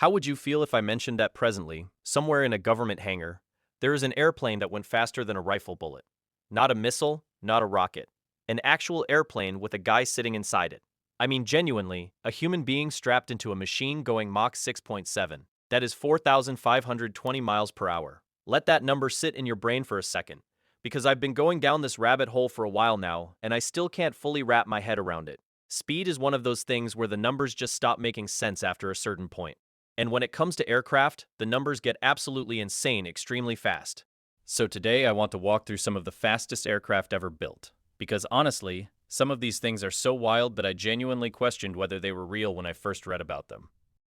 How would you feel if I mentioned that presently, somewhere in a government hangar, there is an airplane that went faster than a rifle bullet? Not a missile, not a rocket. An actual airplane with a guy sitting inside it. I mean, genuinely, a human being strapped into a machine going Mach 6.7. That is 4,520 miles per hour. Let that number sit in your brain for a second, because I've been going down this rabbit hole for a while now, and I still can't fully wrap my head around it. Speed is one of those things where the numbers just stop making sense after a certain point. And when it comes to aircraft, the numbers get absolutely insane extremely fast. So today I want to walk through some of the fastest aircraft ever built. Because honestly, some of these things are so wild that I genuinely questioned whether they were real when I first read about them.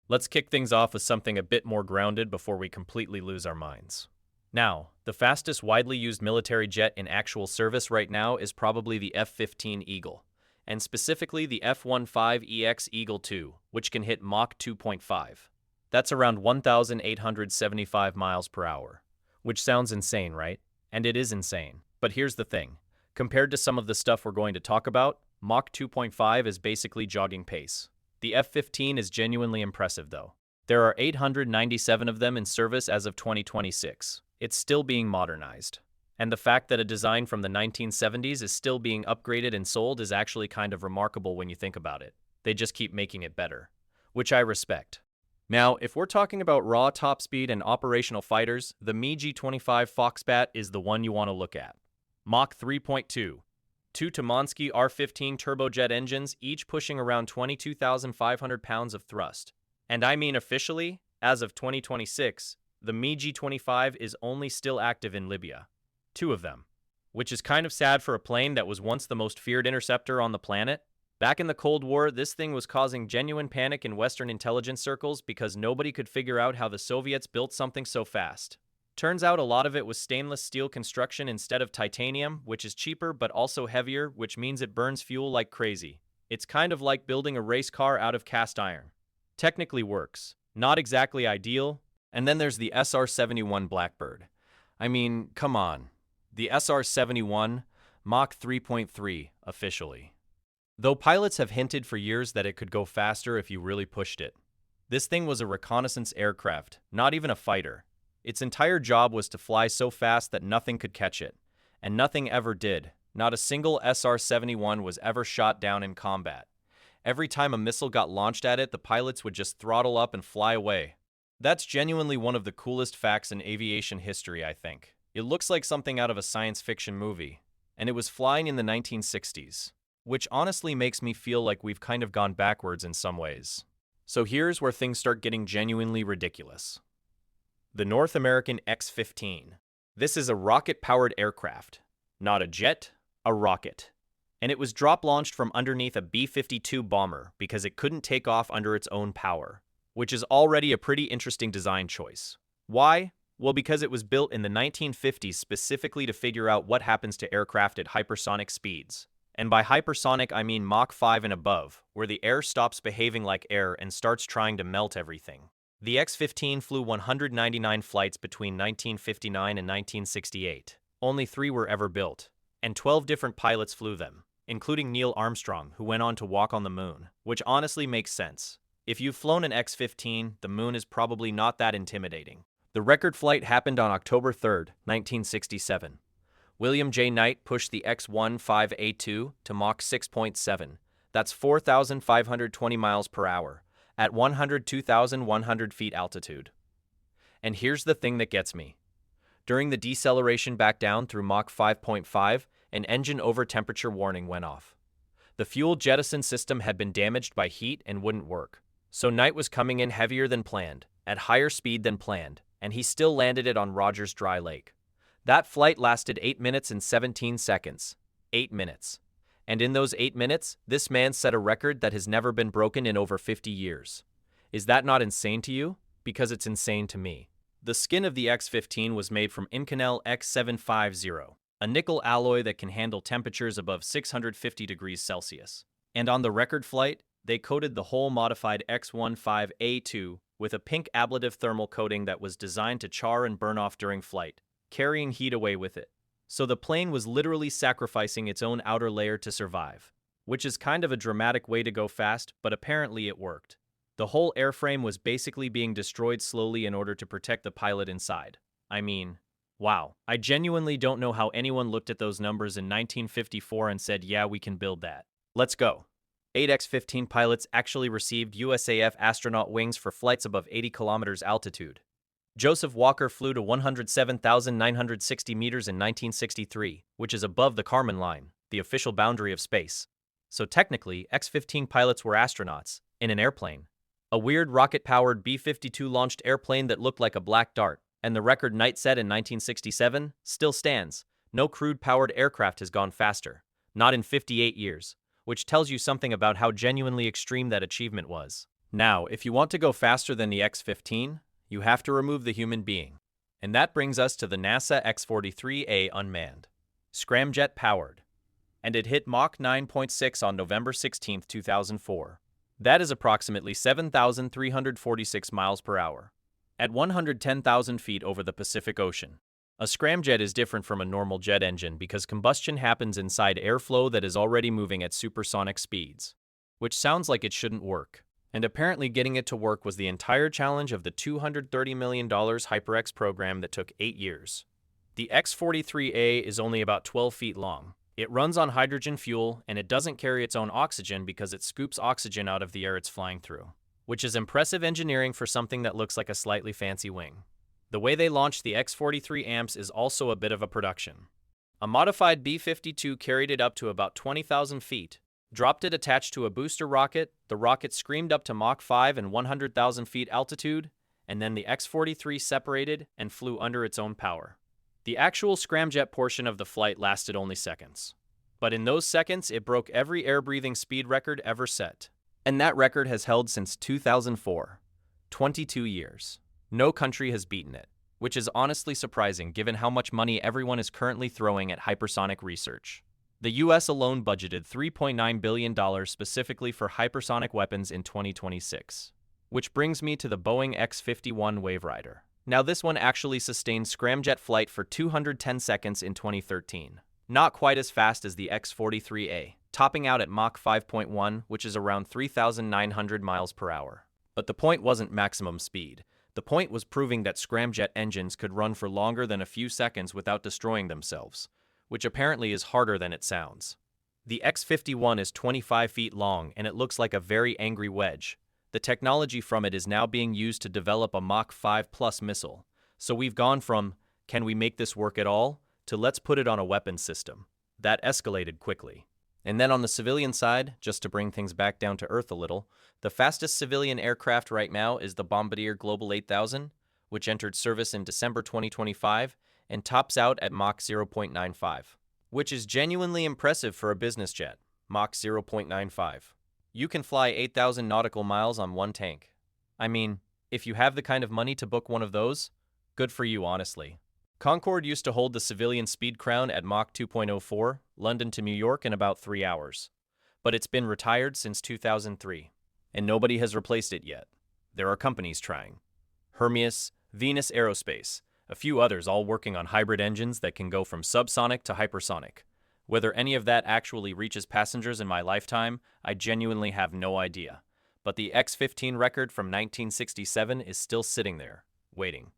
Let's kick things off with something a bit more grounded before we completely lose our minds. Now, the fastest widely used military jet in actual service right now is probably the F-15 Eagle, and specifically the F-15EX Eagle II, which can hit Mach 2.5. That's around 1,875 miles per hour, which sounds insane, right? And it is insane. But here's the thing. Compared to some of the stuff we're going to talk about, Mach 2.5 is basically jogging pace. The F-15 is genuinely impressive, though. There are 897 of them in service as of 2026. It's still being modernized. And the fact that a design from the 1970s is still being upgraded and sold is actually kind of remarkable when you think about it. They just keep making it better, which I respect. Now, if we're talking about raw top speed and operational fighters, the Mi-25 Foxbat is the one you want to look at. Mach 3.2. Two Tamansky R15 turbojet engines, each pushing around 22,500 pounds of thrust. And I mean officially, as of 2026, the Mi-25 is only still active in Libya. Two of them. Which is kind of sad for a plane that was once the most feared interceptor on the planet. Back in the Cold War, this thing was causing genuine panic in Western intelligence circles because nobody could figure out how the Soviets built something so fast. Turns out a lot of it was stainless steel construction instead of titanium, which is cheaper but also heavier, which means it burns fuel like crazy. It's kind of like building a race car out of cast iron. Technically works. Not exactly ideal. And then there's the SR-71 Blackbird. I mean, come on. The SR-71, Mach 3.3, officially. Though pilots have hinted for years that it could go faster if you really pushed it. This thing was a reconnaissance aircraft, not even a fighter. Its entire job was to fly so fast that nothing could catch it. And nothing ever did. Not a single SR-71 was ever shot down in combat. Every time a missile got launched at it, the pilots would just throttle up and fly away. That's genuinely one of the coolest facts in aviation history, I think. It looks like something out of a science fiction movie. And it was flying in the 1960s. Which honestly makes me feel like we've kind of gone backwards in some ways. So here's where things start getting genuinely ridiculous. The North American X-15. This is a rocket-powered aircraft. Not a jet, a rocket. And it was drop-launched from underneath a B-52 bomber because it couldn't take off under its own power, which is already a pretty interesting design choice. Why? Well, because it was built in the 1950s specifically to figure out what happens to aircraft at hypersonic speeds. And by hypersonic, I mean Mach 5 and above, where the air stops behaving like air and starts trying to melt everything. The X-15 flew 199 flights between 1959 and 1968. Only 3 were ever built, and 12 different pilots flew them, including Neil Armstrong, who went on to walk on the moon, which honestly makes sense. If you've flown an X-15, the moon is probably not that intimidating. The record flight happened on October 3rd, 1967. William J. Knight pushed the X-15A2 to Mach 6.7. That's 4,520 miles per hour, at 102,100 feet altitude. And here's the thing that gets me. During the deceleration back down through Mach 5.5, an engine over-temperature warning went off. The fuel jettison system had been damaged by heat and wouldn't work. So Knight was coming in heavier than planned, at higher speed than planned, and he still landed it on Rogers Dry Lake. That flight lasted 8 minutes and 17 seconds. 8 minutes. And in those 8 minutes, this man set a record that has never been broken in over 50 years. Is that not insane to you? Because it's insane to me. The skin of the X-15 was made from Inconel X750, a nickel alloy that can handle temperatures above 650 degrees Celsius. And on the record flight, they coated the whole modified X-15A2 with a pink ablative thermal coating that was designed to char and burn off during flight, carrying heat away with it. So the plane was literally sacrificing its own outer layer to survive, which is kind of a dramatic way to go fast, but apparently it worked. The whole airframe was basically being destroyed slowly in order to protect the pilot inside. I mean, wow. I genuinely don't know how anyone looked at those numbers in 1954 and said, yeah, we can build that. Let's go. 8X-15 pilots actually received USAF astronaut wings for flights above 80 kilometers altitude. Joseph Walker flew to 107,960 meters in 1963, which is above the Kármán line, the official boundary of space. So technically, X-15 pilots were astronauts, in an airplane. A weird rocket-powered B-52 launched airplane that looked like a black dart, and the record Knight set in 1967 still stands. No crude-powered aircraft has gone faster, not in 58 years, which tells you something about how genuinely extreme that achievement was. Now, if you want to go faster than the X-15, you have to remove the human being. And that brings us to the NASA X-43A unmanned, scramjet powered. And it hit Mach 9.6 on November 16, 2004. That is approximately 7,346 miles per hour, at 110,000 feet over the Pacific Ocean. A scramjet is different from a normal jet engine because combustion happens inside airflow that is already moving at supersonic speeds, which sounds like it shouldn't work. And apparently getting it to work was the entire challenge of the $230 million HyperX program that took 8 years. The X-43A is only about 12 feet long. It runs on hydrogen fuel, and it doesn't carry its own oxygen because it scoops oxygen out of the air it's flying through, which is impressive engineering for something that looks like a slightly fancy wing. The way they launched the X-43 AMPS is also a bit of a production. A modified B-52 carried it up to about 20,000 feet, dropped it attached to a booster rocket, the rocket screamed up to Mach 5 and 100,000 feet altitude, and then the X-43 separated and flew under its own power. The actual scramjet portion of the flight lasted only seconds. But in those seconds, it broke every air-breathing speed record ever set. And that record has held since 2004. 22 years. No country has beaten it, which is honestly surprising given how much money everyone is currently throwing at hypersonic research. The US alone budgeted $3.9 billion specifically for hypersonic weapons in 2026. Which brings me to the Boeing X-51 Waverider. Now this one actually sustained scramjet flight for 210 seconds in 2013. Not quite as fast as the X-43A, topping out at Mach 5.1, which is around 3,900 miles per hour. But the point wasn't maximum speed. The point was proving that scramjet engines could run for longer than a few seconds without destroying themselves, which apparently is harder than it sounds. The X-51 is 25 feet long and it looks like a very angry wedge. The technology from it is now being used to develop a Mach 5 plus missile. So we've gone from, can we make this work at all, to let's put it on a weapons system. That escalated quickly. And then on the civilian side, just to bring things back down to earth a little, the fastest civilian aircraft right now is the Bombardier Global 8000, which entered service in December 2025 and tops out at Mach 0.95, which is genuinely impressive for a business jet, Mach 0.95. You can fly 8,000 nautical miles on one tank. I mean, if you have the kind of money to book one of those, good for you, honestly. Concorde used to hold the civilian speed crown at Mach 2.04, London to New York in about 3 hours. But it's been retired since 2003, and nobody has replaced it yet. There are companies trying. Hermeus, Venus Aerospace, a few others all working on hybrid engines that can go from subsonic to hypersonic. Whether any of that actually reaches passengers in my lifetime, I genuinely have no idea. But the X-15 record from 1967 is still sitting there, waiting.